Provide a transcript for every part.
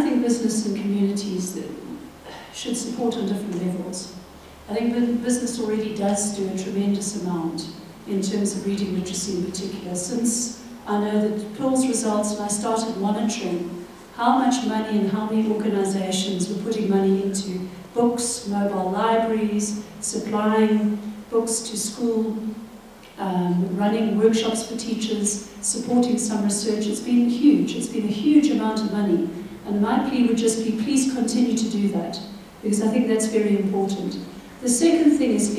I think business and communities should support on different levels. I think that business already does do a tremendous amount in terms of reading literacy in particular. Since I know that Pearl's results, and I started monitoring how much money and how many organizations were putting money into books, mobile libraries, supplying books to school, running workshops for teachers, supporting some research. It's been huge. It's been a huge amount of money. And my plea would just be, please continue to do that, because I think that's very important. The second thing is,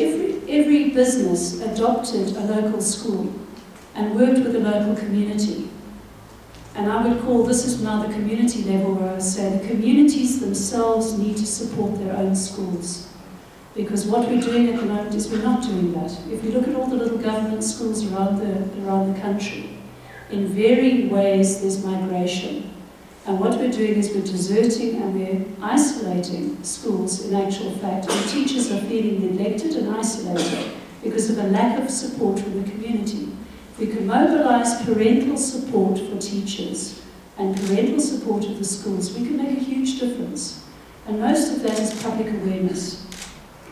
every business adopted a local school and worked with the local community. And I would call, this is now the community level, where I would say the communities themselves need to support their own schools. Because what we're doing at the moment is we're not doing that. If you look at all the little government schools around the country, in varying ways there's migration. And what we're doing is we're deserting and we're isolating schools, in actual fact. And teachers are feeling neglected and isolated because of a lack of support from the community. If we can mobilize parental support for teachers and parental support of the schools, we can make a huge difference. And most of that is public awareness.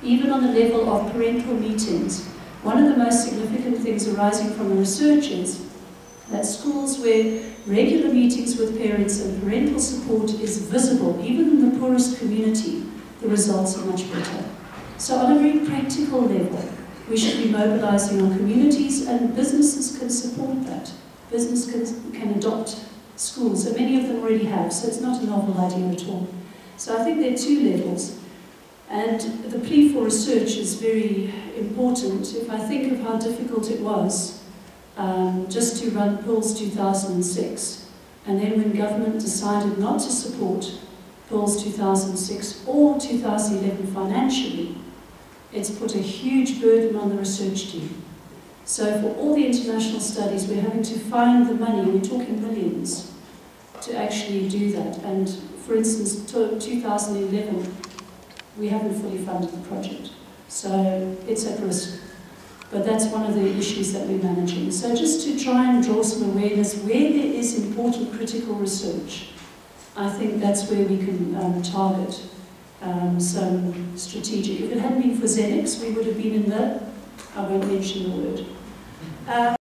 Even on the level of parental meetings, one of the most significant things arising from the research is that schools where regular meetings with parents and parental support is visible, even in the poorest community, the results are much better. So on a very practical level, we should be mobilizing our communities, and businesses can support that. Business can adopt schools, and many of them already have, so it's not a novel idea at all. So I think there are two levels. And the plea for research is very important. If I think of how difficult it was just to run Pearls 2006, and then when government decided not to support Pearls 2006 or 2011 financially, it's put a huge burden on the research team. So for all the international studies, we're having to find the money, we're talking millions, to actually do that. And for instance, 2011, we haven't fully funded the project. So it's at risk. But that's one of the issues that we're managing. So just to try and draw some awareness where there is important critical research, I think that's where we can target some strategic. If it hadn't been for Xenix, we would have been in the, I won't mention the word.